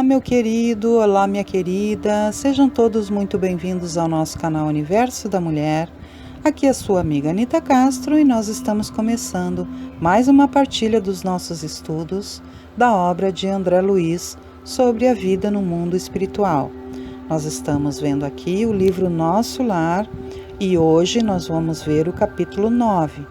meu querido, olá, minha querida, sejam todos muito bem-vindos ao nosso canal Universo da Mulher. Aqui é a sua amiga Anita Castro e nós estamos começando mais uma partilha dos nossos estudos da obra de André Luiz sobre a vida no mundo espiritual. Nós estamos vendo aqui o livro Nosso Lar e hoje nós vamos ver o capítulo 9.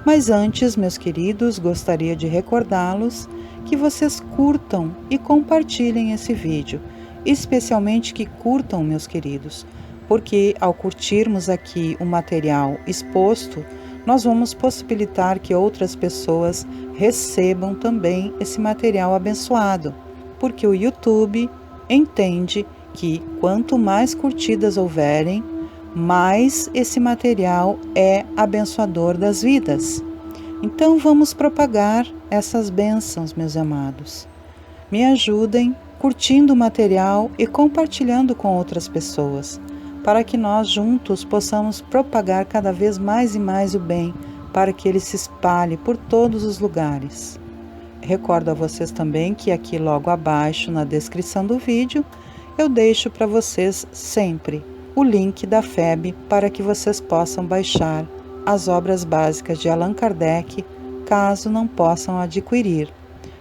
Mas antes, meus queridos, gostaria de recordá-los que vocês curtam e compartilhem esse vídeo, especialmente que curtam, meus queridos, porque ao curtirmos aqui o material exposto, nós vamos possibilitar que outras pessoas recebam também esse material abençoado, porque o YouTube entende que quanto mais curtidas houverem, mais esse material é abençoador das vidas. Então vamos propagar essas bênçãos, meus amados. Me ajudem curtindo o material e compartilhando com outras pessoas, para que nós juntos possamos propagar cada vez mais e mais o bem, para que ele se espalhe por todos os lugares. Recordo a vocês também que aqui logo abaixo na descrição do vídeo eu deixo para vocês sempre o link da FEB para que vocês possam baixar as obras básicas de Allan Kardec, caso não possam adquirir.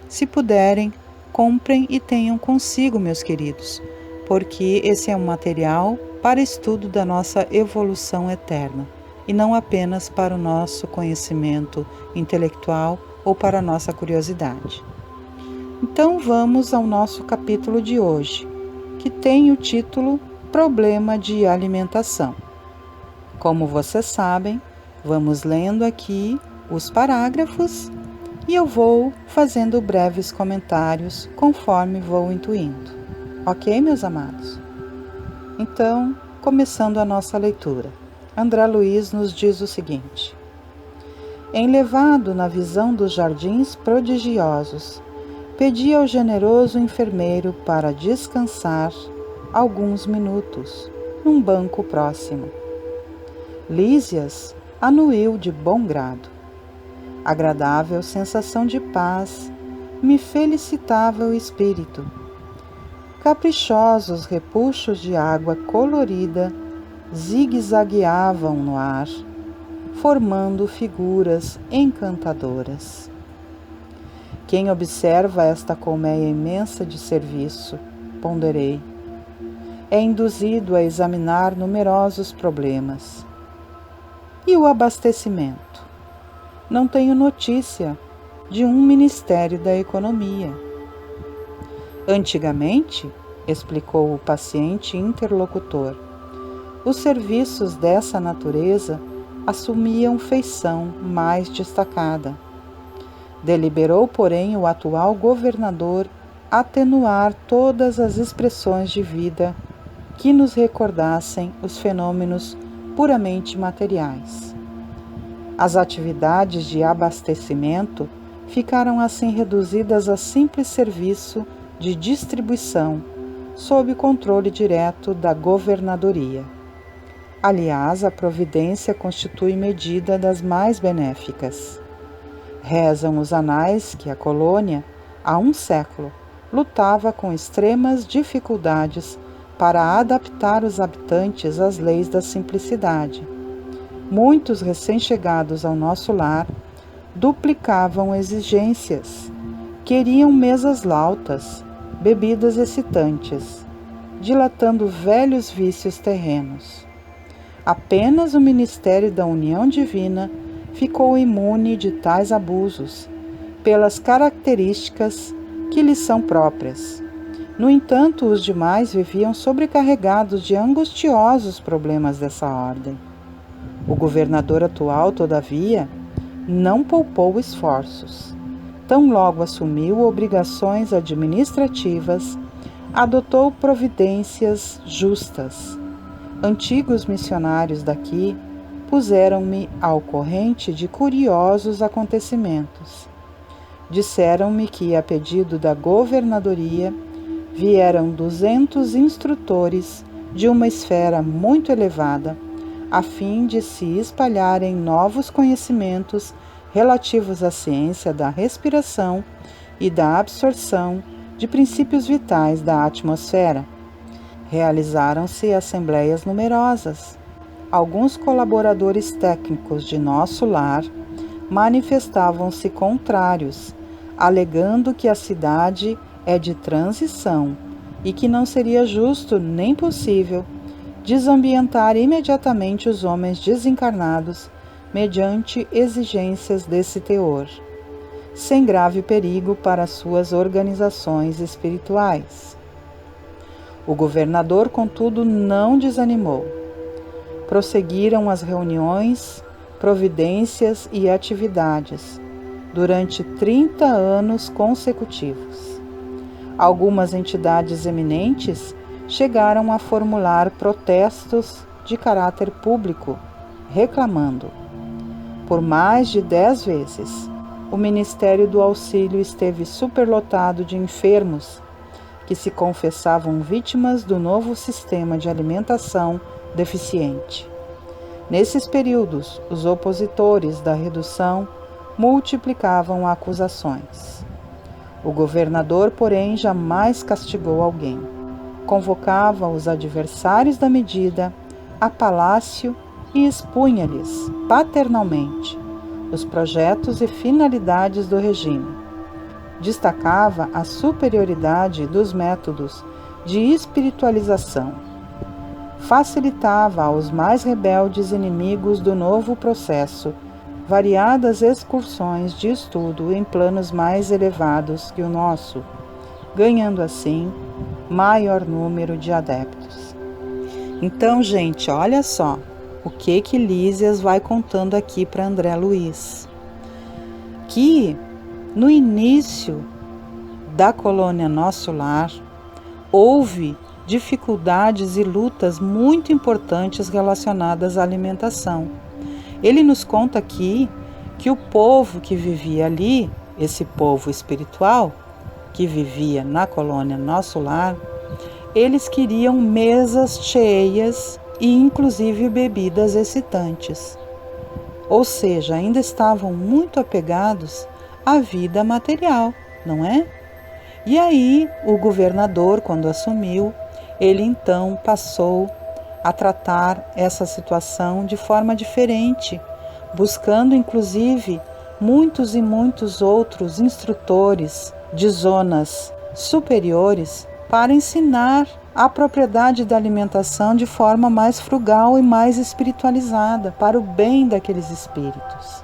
Se puderem, comprem e tenham consigo, meus queridos, porque esse é um material para estudo da nossa evolução eterna, e não apenas para o nosso conhecimento intelectual ou para a nossa curiosidade. Então vamos ao nosso capítulo de hoje, que tem o título Problema de Alimentação. Como vocês sabem, vamos lendo aqui os parágrafos e eu vou fazendo breves comentários conforme vou intuindo. Ok, meus amados? Então, começando a nossa leitura, André Luiz nos diz o seguinte: enlevado na visão dos jardins prodigiosos, pedi ao generoso enfermeiro para descansar alguns minutos num banco próximo. Lísias anuiu de bom grado. Agradável sensação de paz me felicitava o espírito. Caprichosos repuxos de água colorida zigue-zagueavam no ar, formando figuras encantadoras. Quem observa esta colmeia imensa de serviço, ponderei, é induzido a examinar numerosos problemas. E o abastecimento? Não tenho notícia de um Ministério da Economia. Antigamente, explicou o paciente interlocutor, os serviços dessa natureza assumiam feição mais destacada. Deliberou, porém, o atual governador atenuar todas as expressões de vida que nos recordassem os fenômenos puramente materiais. As atividades de abastecimento ficaram assim reduzidas a simples serviço de distribuição, sob controle direto da governadoria. Aliás, a providência constitui medida das mais benéficas. Rezam os anais que a colônia, há um século, lutava com extremas dificuldades para adaptar os habitantes às leis da simplicidade. Muitos recém-chegados ao nosso lar duplicavam exigências, queriam mesas lautas, bebidas excitantes, dilatando velhos vícios terrenos. Apenas o Ministério da União Divina ficou imune de tais abusos, pelas características que lhes são próprias. No entanto, os demais viviam sobrecarregados de angustiosos problemas dessa ordem. O governador atual, todavia, não poupou esforços. Tão logo assumiu obrigações administrativas, adotou providências justas. Antigos missionários daqui puseram-me ao corrente de curiosos acontecimentos. Disseram-me que, a pedido da governadoria, vieram 200 instrutores de uma esfera muito elevada, a fim de se espalharem novos conhecimentos relativos à ciência da respiração e da absorção de princípios vitais da atmosfera. Realizaram-se assembleias numerosas. Alguns colaboradores técnicos de Nosso Lar manifestavam-se contrários, alegando que a cidade é de transição e que não seria justo nem possível desambientar imediatamente os homens desencarnados mediante exigências desse teor, sem grave perigo para suas organizações espirituais. O governador, contudo, não desanimou. Prosseguiram as reuniões, providências e atividades durante 30 anos consecutivos. Algumas entidades eminentes chegaram a formular protestos de caráter público, reclamando. Por mais de 10 vezes, o Ministério do Auxílio esteve superlotado de enfermos que se confessavam vítimas do novo sistema de alimentação deficiente. Nesses períodos, os opositores da redução multiplicavam acusações. O governador, porém, jamais castigou alguém. Convocava os adversários da medida a palácio e expunha-lhes, paternalmente, os projetos e finalidades do regime. Destacava a superioridade dos métodos de espiritualização. Facilitava aos mais rebeldes inimigos do novo processo variadas excursões de estudo em planos mais elevados que o nosso, ganhando assim maior número de adeptos. Então, gente, olha só o que Lísias vai contando aqui para André Luiz. Que no início da colônia Nosso Lar, houve dificuldades e lutas muito importantes relacionadas à alimentação. Ele nos conta aqui que o povo que vivia ali, esse povo espiritual, que vivia na colônia Nosso Lar, eles queriam mesas cheias e inclusive bebidas excitantes. Ou seja, ainda estavam muito apegados à vida material, não é? E aí, o governador, quando assumiu, ele então passou a tratar essa situação de forma diferente, buscando inclusive muitos e muitos outros instrutores de zonas superiores para ensinar a propriedade da alimentação de forma mais frugal e mais espiritualizada, para o bem daqueles espíritos.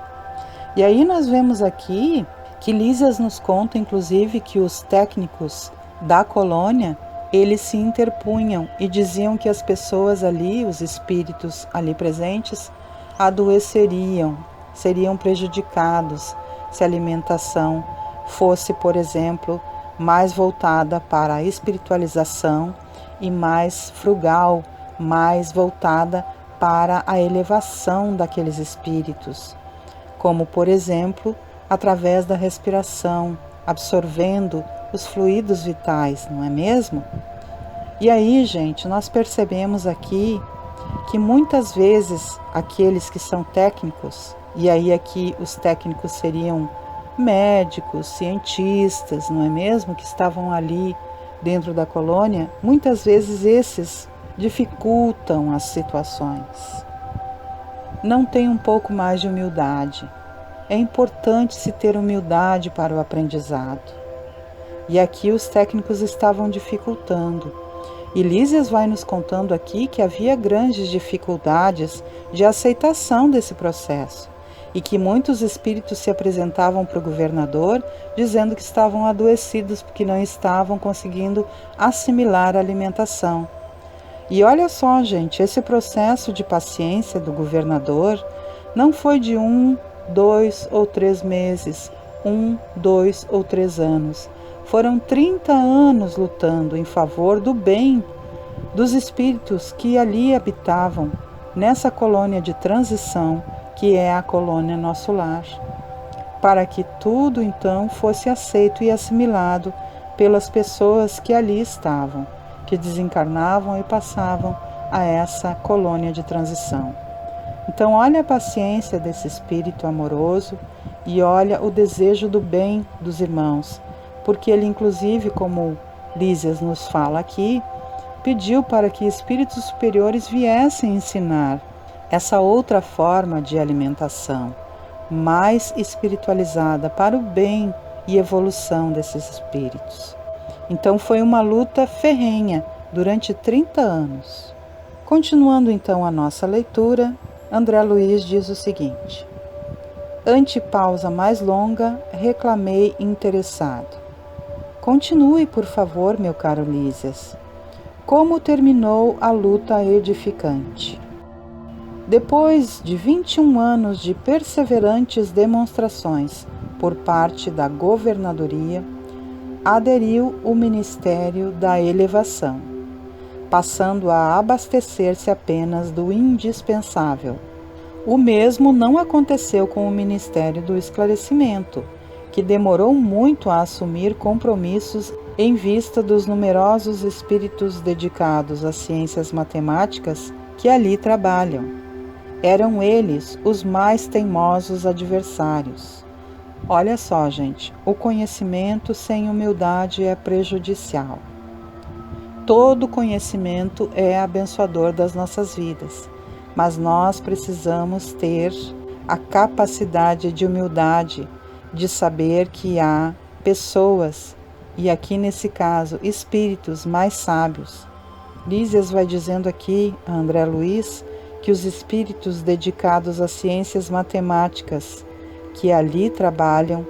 E aí nós vemos aqui que Lísias nos conta, inclusive, que os técnicos da colônia, eles se interpunham e diziam que as pessoas ali, os espíritos ali presentes, adoeceriam, seriam prejudicados se a alimentação fosse, por exemplo, mais voltada para a espiritualização e mais frugal, mais voltada para a elevação daqueles espíritos, como, por exemplo, através da respiração, absorvendo os fluidos vitais, não é mesmo? E aí, gente, nós percebemos aqui que muitas vezes aqueles que são técnicos, e aí aqui os técnicos seriam médicos, cientistas, não é mesmo? Que estavam ali dentro da colônia, muitas vezes esses dificultam as situações. Não tem um pouco mais de humildade. É importante se ter humildade para o aprendizado. E aqui os técnicos estavam dificultando. E Lísias vai nos contando aqui que havia grandes dificuldades de aceitação desse processo e que muitos espíritos se apresentavam para o governador dizendo que estavam adoecidos porque não estavam conseguindo assimilar a alimentação. E olha só, gente, esse processo de paciência do governador não foi de 1, 2 ou 3 meses, 1, 2 ou 3 anos. Foram 30 anos lutando em favor do bem dos espíritos que ali habitavam, nessa colônia de transição, que é a colônia Nosso Lar, para que tudo então fosse aceito e assimilado pelas pessoas que ali estavam, que desencarnavam e passavam a essa colônia de transição. Então olha a paciência desse espírito amoroso e olha o desejo do bem dos irmãos, porque ele inclusive, como Lísias nos fala aqui, pediu para que espíritos superiores viessem ensinar essa outra forma de alimentação, mais espiritualizada para o bem e evolução desses espíritos. Então foi uma luta ferrenha durante 30 anos. Continuando então a nossa leitura, André Luiz diz o seguinte: ante pausa mais longa, reclamei interessado: continue, por favor, meu caro Lísias. Como terminou a luta edificante? Depois de 21 anos de perseverantes demonstrações por parte da governadoria, aderiu o Ministério da Elevação, passando a abastecer-se apenas do indispensável. O mesmo não aconteceu com o Ministério do Esclarecimento, que demorou muito a assumir compromissos em vista dos numerosos espíritos dedicados às ciências matemáticas que ali trabalham. Eram eles os mais teimosos adversários. Olha só, gente, o conhecimento sem humildade é prejudicial. Todo conhecimento é abençoador das nossas vidas, mas nós precisamos ter a capacidade de humildade, de saber que há pessoas, e aqui nesse caso, espíritos mais sábios. Lísias vai dizendo aqui a André Luiz que os espíritos dedicados às ciências matemáticas que ali trabalham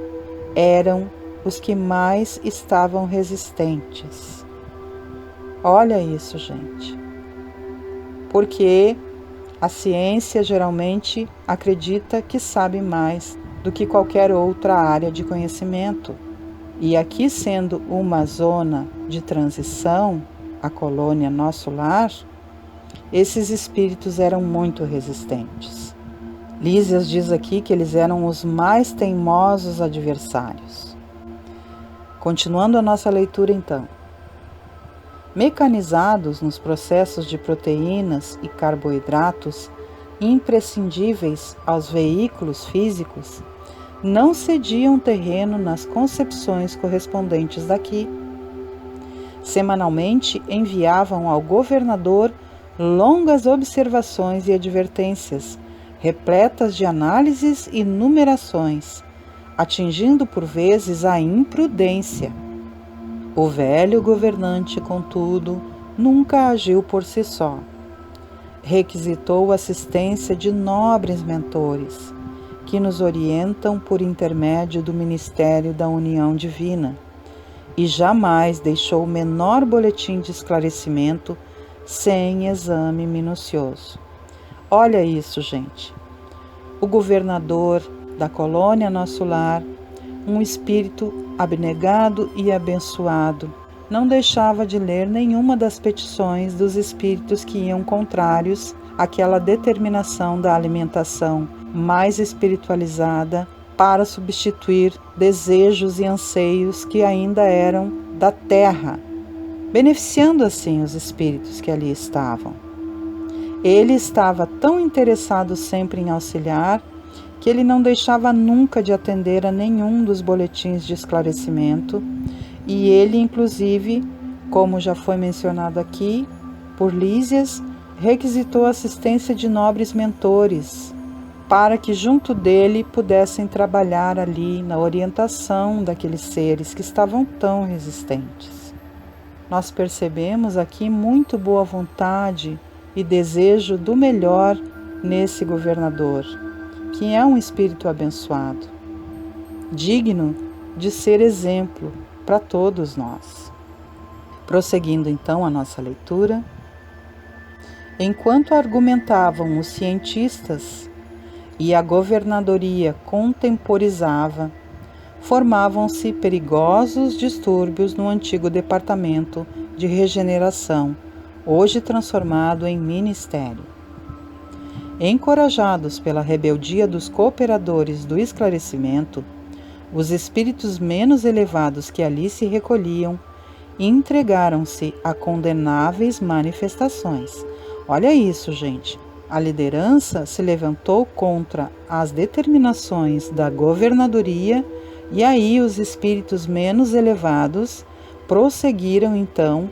eram os que mais estavam resistentes. Olha isso, gente. Porque a ciência geralmente acredita que sabe mais do que qualquer outra área de conhecimento. E aqui, sendo uma zona de transição, a colônia Nosso Lar, esses espíritos eram muito resistentes. Lísias diz aqui que eles eram os mais teimosos adversários. Continuando a nossa leitura então. Mecanizados nos processos de proteínas e carboidratos imprescindíveis aos veículos físicos, não cediam terreno nas concepções correspondentes daqui. Semanalmente enviavam ao governador longas observações e advertências, repletas de análises e numerações, atingindo por vezes a imprudência. O velho governante, contudo, nunca agiu por si só. Requisitou a assistência de nobres mentores, que nos orientam por intermédio do Ministério da União Divina, e jamais deixou o menor boletim de esclarecimento sem exame minucioso. Olha isso, gente. O governador da colônia Nosso Lar, um espírito abnegado e abençoado, não deixava de ler nenhuma das petições dos espíritos que iam contrários àquela determinação da alimentação mais espiritualizada para substituir desejos e anseios que ainda eram da terra, beneficiando assim os espíritos que ali estavam. Ele estava tão interessado sempre em auxiliar que ele não deixava nunca de atender a nenhum dos boletins de esclarecimento, e ele, inclusive, como já foi mencionado aqui por Lísias, requisitou a assistência de nobres mentores para que junto dele pudessem trabalhar ali na orientação daqueles seres que estavam tão resistentes. Nós percebemos aqui muito boa vontade e desejo do melhor nesse governador, que é um espírito abençoado, digno de ser exemplo para todos nós. Prosseguindo então a nossa leitura, enquanto argumentavam os cientistas e a governadoria contemporizava, formavam-se perigosos distúrbios no antigo departamento de regeneração, hoje transformado em ministério. Encorajados pela rebeldia dos cooperadores do esclarecimento, os espíritos menos elevados que ali se recolhiam entregaram-se a condenáveis manifestações. Olha isso, gente. A liderança se levantou contra as determinações da governadoria E aí os espíritos menos elevados prosseguiram então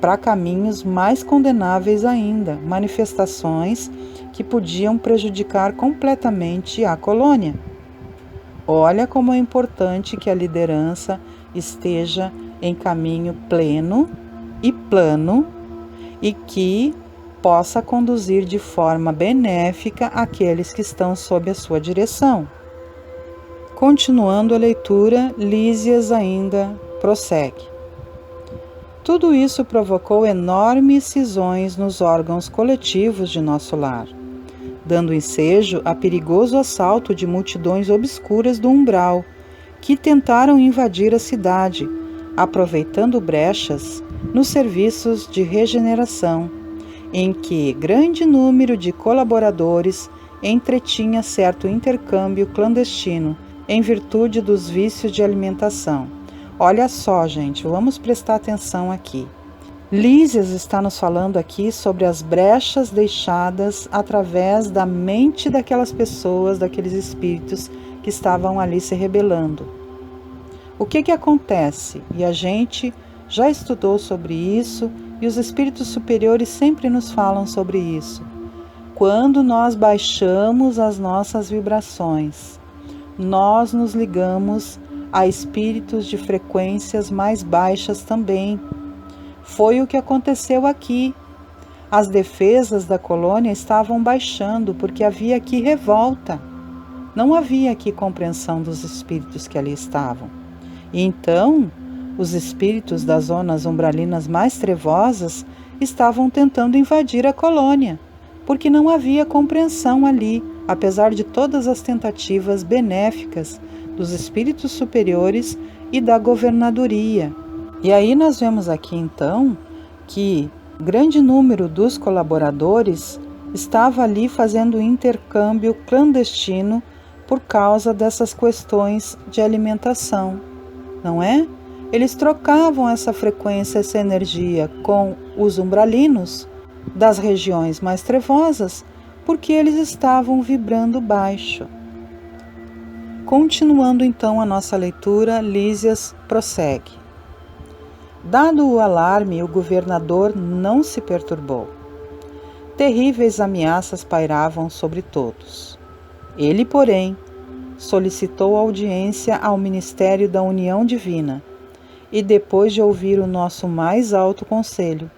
para caminhos mais condenáveis ainda, manifestações que podiam prejudicar completamente a colônia. Olha como é importante que a liderança esteja em caminho pleno e plano e que possa conduzir de forma benéfica aqueles que estão sob a sua direção. Continuando a leitura, Lísias ainda prossegue. Tudo isso provocou enormes cisões nos órgãos coletivos de nosso lar, dando ensejo a perigoso assalto de multidões obscuras do umbral, que tentaram invadir a cidade, aproveitando brechas nos serviços de regeneração, em que grande número de colaboradores entretinha certo intercâmbio clandestino, em virtude dos vícios de alimentação. Olha só, gente, vamos prestar atenção aqui. Lísias está nos falando aqui sobre as brechas deixadas através da mente daquelas pessoas, daqueles espíritos que estavam ali se rebelando. O que acontece? E a gente já estudou sobre isso e os espíritos superiores sempre nos falam sobre isso. Quando nós baixamos as nossas vibrações, nós nos ligamos a espíritos de frequências mais baixas também. Foi o que aconteceu aqui. As defesas da colônia estavam baixando porque havia aqui revolta. Não havia aqui compreensão dos espíritos que ali estavam. E então, os espíritos das zonas umbralinas mais trevosas estavam tentando invadir a colônia, porque não havia compreensão ali, apesar de todas as tentativas benéficas dos espíritos superiores e da governadoria. E aí nós vemos aqui então que grande número dos colaboradores estava ali fazendo intercâmbio clandestino por causa dessas questões de alimentação, não é? Eles trocavam essa frequência, essa energia com os umbralinos das regiões mais trevosas, porque eles estavam vibrando baixo. Continuando então a nossa leitura, Lísias prossegue. Dado o alarme, o governador não se perturbou. Terríveis ameaças pairavam sobre todos. Ele, porém, solicitou audiência ao Ministério da União Divina e, depois de ouvir o nosso mais alto conselho,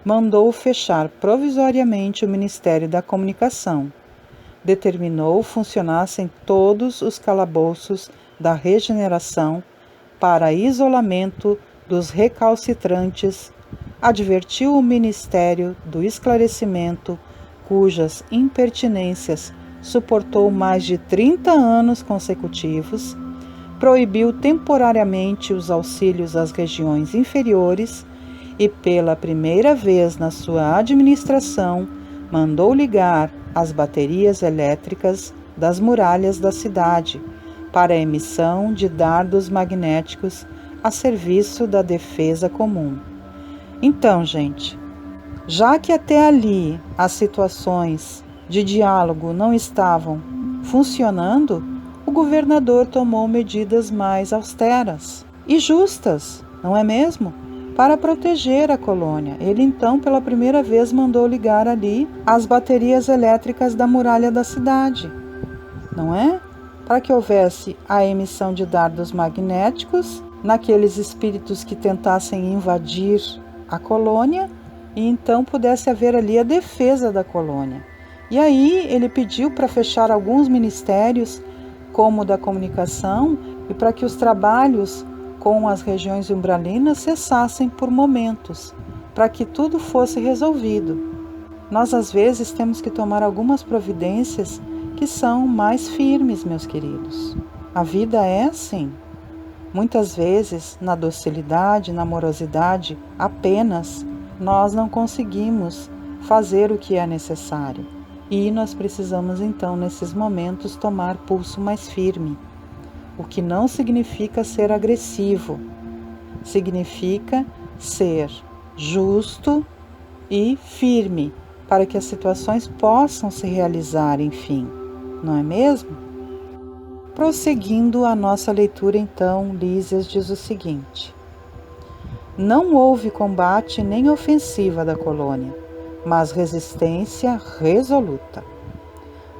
mandou fechar provisoriamente o Ministério da Comunicação. Determinou funcionassem todos os calabouços da regeneração para isolamento dos recalcitrantes, advertiu o Ministério do Esclarecimento, cujas impertinências suportou mais de 30 anos consecutivos, proibiu temporariamente os auxílios às regiões inferiores e, pela primeira vez na sua administração, mandou ligar as baterias elétricas das muralhas da cidade para a emissão de dardos magnéticos a serviço da defesa comum. Então, gente, já que até ali as situações de diálogo não estavam funcionando, o governador tomou medidas mais austeras e justas, não é mesmo? Para proteger a colônia. Ele então, pela primeira vez, mandou ligar ali as baterias elétricas da muralha da cidade, não é? Para que houvesse a emissão de dardos magnéticos naqueles espíritos que tentassem invadir a colônia e então pudesse haver ali a defesa da colônia. E aí ele pediu para fechar alguns ministérios, como o da comunicação, e para que os trabalhos com as regiões umbralinas cessassem por momentos, para que tudo fosse resolvido. Nós às vezes temos que tomar algumas providências que são mais firmes, meus queridos. A vida é assim. Muitas vezes, na docilidade, na amorosidade, apenas nós não conseguimos fazer o que é necessário. E nós precisamos então, nesses momentos, tomar pulso mais firme. O que não significa ser agressivo, significa ser justo e firme para que as situações possam se realizar, enfim, não é mesmo? Prosseguindo a nossa leitura, então, Lísias diz o seguinte: não houve combate nem ofensiva da colônia, mas resistência resoluta.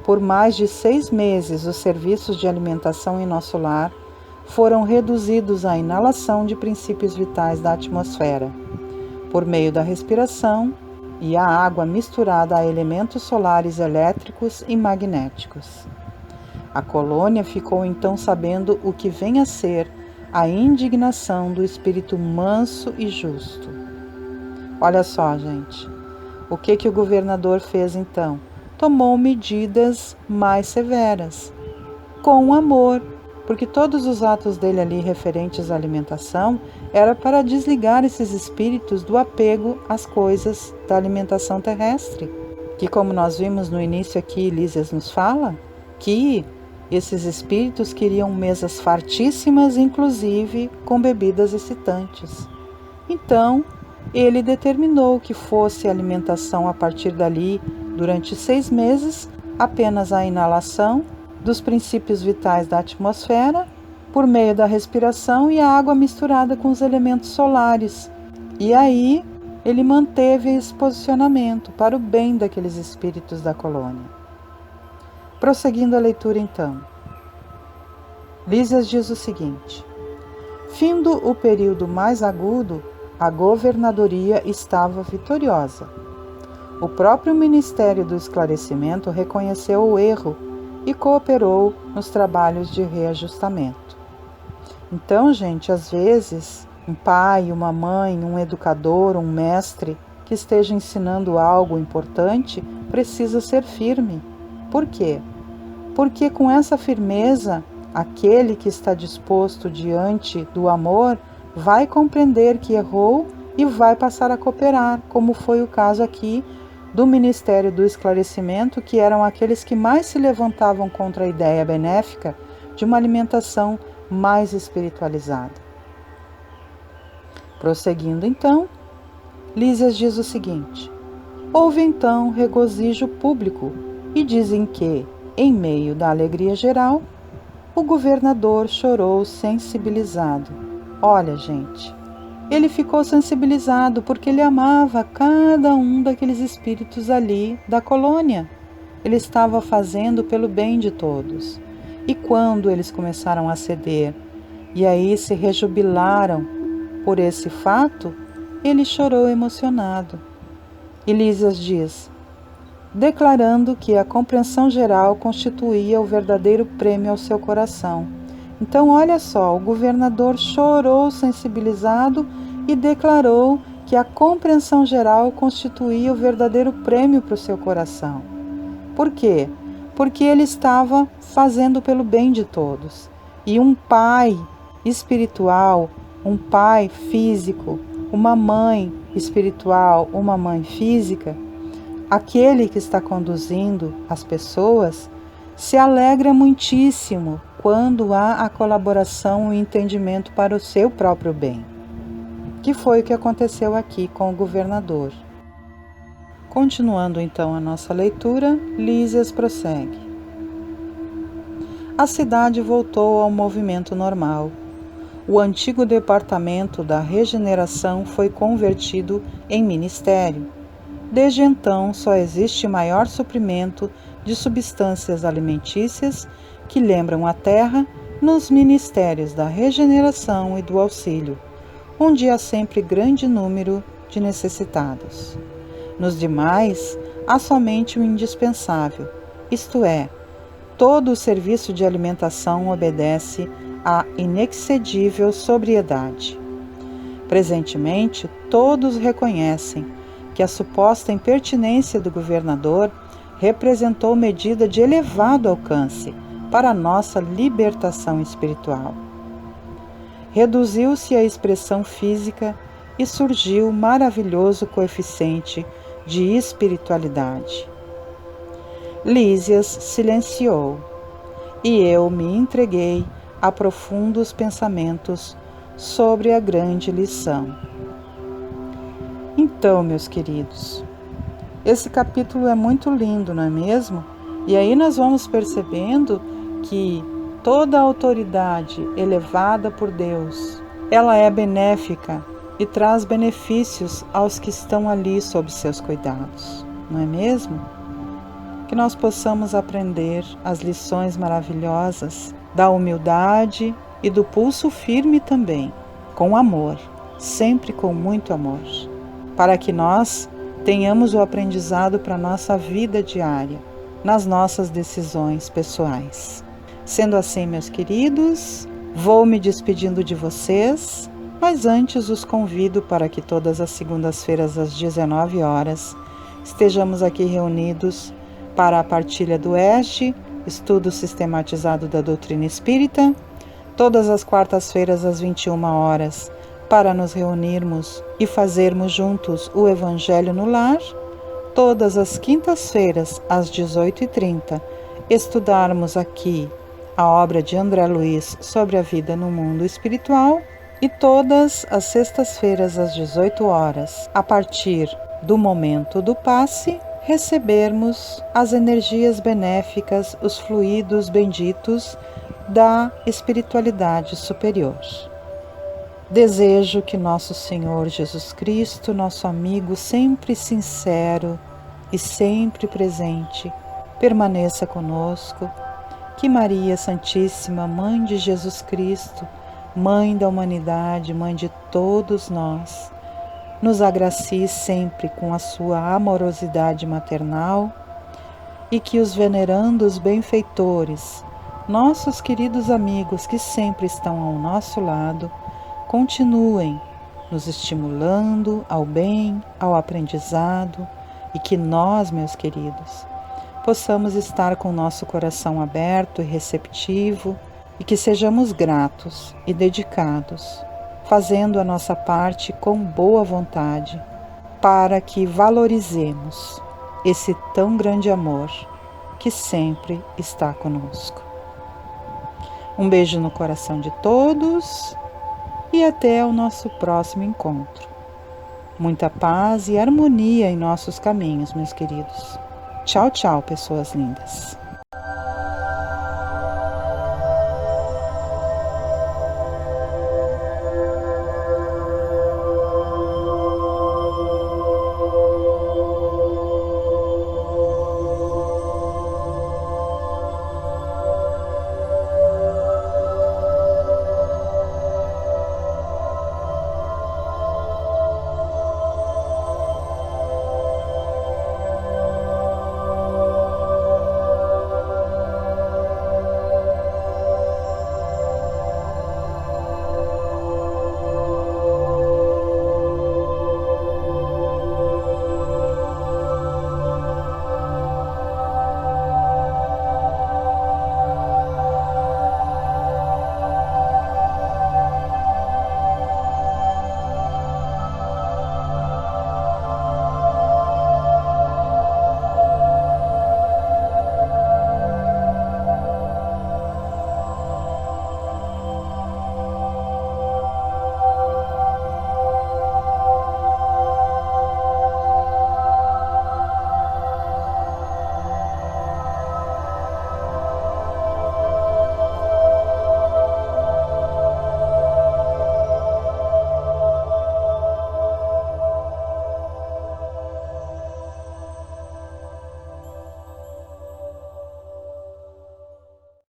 Por mais de 6 meses, os serviços de alimentação em nosso lar foram reduzidos à inalação de princípios vitais da atmosfera, por meio da respiração e a água misturada a elementos solares elétricos e magnéticos. A colônia ficou então sabendo o que vem a ser a indignação do espírito manso e justo. Olha só, gente, o que o governador fez então? Tomou medidas mais severas, com amor, porque todos os atos dele ali referentes à alimentação era para desligar esses espíritos do apego às coisas da alimentação terrestre, que, como nós vimos no início aqui, Lísias nos fala, que esses espíritos queriam mesas fartíssimas, inclusive com bebidas excitantes. Então, ele determinou que fosse a alimentação a partir dali, durante 6 meses, apenas a inalação dos princípios vitais da atmosfera, por meio da respiração e a água misturada com os elementos solares. E aí, ele manteve esse posicionamento para o bem daqueles espíritos da colônia. Prosseguindo a leitura então, Lísias diz o seguinte: findo o período mais agudo, a governadoria estava vitoriosa. O próprio Ministério do Esclarecimento reconheceu o erro e cooperou nos trabalhos de reajustamento. Então, gente, às vezes, um pai, uma mãe, um educador, um mestre que esteja ensinando algo importante precisa ser firme. Por quê? Porque com essa firmeza, aquele que está disposto diante do amor vai compreender que errou e vai passar a cooperar, como foi o caso aqui do Ministério do Esclarecimento, que eram aqueles que mais se levantavam contra a ideia benéfica de uma alimentação mais espiritualizada. Prosseguindo então, Lísias diz o seguinte: houve então regozijo público e dizem que, em meio da alegria geral, o governador chorou sensibilizado. Olha, gente, ele ficou sensibilizado porque ele amava cada um daqueles espíritos ali da colônia. Ele estava fazendo pelo bem de todos. E quando eles começaram a ceder e aí se rejubilaram por esse fato, ele chorou emocionado. E Lísias diz: declarando que a compreensão geral constituía o verdadeiro prêmio ao seu coração. Então, olha só, o governador chorou sensibilizado e declarou que a compreensão geral constituía o verdadeiro prêmio para o seu coração. Por quê? Porque ele estava fazendo pelo bem de todos. E um pai espiritual, um pai físico, uma mãe espiritual, uma mãe física, aquele que está conduzindo as pessoas, se alegra muitíssimo quando há a colaboração e o entendimento para o seu próprio bem, que foi o que aconteceu aqui com o governador. Continuando então a nossa leitura, Lísias prossegue. A cidade voltou ao movimento normal. O antigo departamento da regeneração foi convertido em ministério. Desde então, só existe maior suprimento de substâncias alimentícias que lembram a terra nos ministérios da regeneração e do auxílio, onde há sempre grande número de necessitados. Nos demais, há somente o indispensável, isto é, todo o serviço de alimentação obedece à inexcedível sobriedade. Presentemente, todos reconhecem que a suposta impertinência do governador representou medida de elevado alcance para a nossa libertação espiritual. Reduziu-se a expressão física e surgiu o maravilhoso coeficiente de espiritualidade. Lísias silenciou, e eu me entreguei a profundos pensamentos sobre a grande lição. Então, meus queridos, esse capítulo é muito lindo, não é mesmo? E aí nós vamos percebendo que Toda autoridade elevada por Deus, ela é benéfica e traz benefícios aos que estão ali sob seus cuidados, não é mesmo? Que nós possamos aprender as lições maravilhosas da humildade e do pulso firme também, com amor, sempre com muito amor, para que nós tenhamos o aprendizado para a nossa vida diária, nas nossas decisões pessoais. Sendo assim, meus queridos, vou me despedindo de vocês, mas antes os convido para que todas as segundas-feiras às 19 horas estejamos aqui reunidos para a partilha do Oeste, estudo sistematizado da doutrina espírita, todas as quartas-feiras às 21 horas para nos reunirmos e fazermos juntos o Evangelho no Lar, todas as quintas-feiras às 18h30 estudarmos aqui a obra de André Luiz sobre a vida no mundo espiritual e todas as sextas-feiras às 18 horas, a partir do momento do passe, recebermos as energias benéficas, os fluidos benditos da espiritualidade superior. Desejo que nosso Senhor Jesus Cristo, nosso amigo sempre sincero e sempre presente, permaneça conosco. Que Maria Santíssima, Mãe de Jesus Cristo, Mãe da humanidade, Mãe de todos nós, nos agracie sempre com a sua amorosidade maternal e que os venerandos benfeitores, nossos queridos amigos que sempre estão ao nosso lado, continuem nos estimulando ao bem, ao aprendizado e que nós, meus queridos, possamos estar com o nosso coração aberto e receptivo e que sejamos gratos e dedicados, fazendo a nossa parte com boa vontade, para que valorizemos esse tão grande amor que sempre está conosco. Um beijo no coração de todos e até o nosso próximo encontro. Muita paz e harmonia em nossos caminhos, meus queridos. Tchau, tchau, pessoas lindas.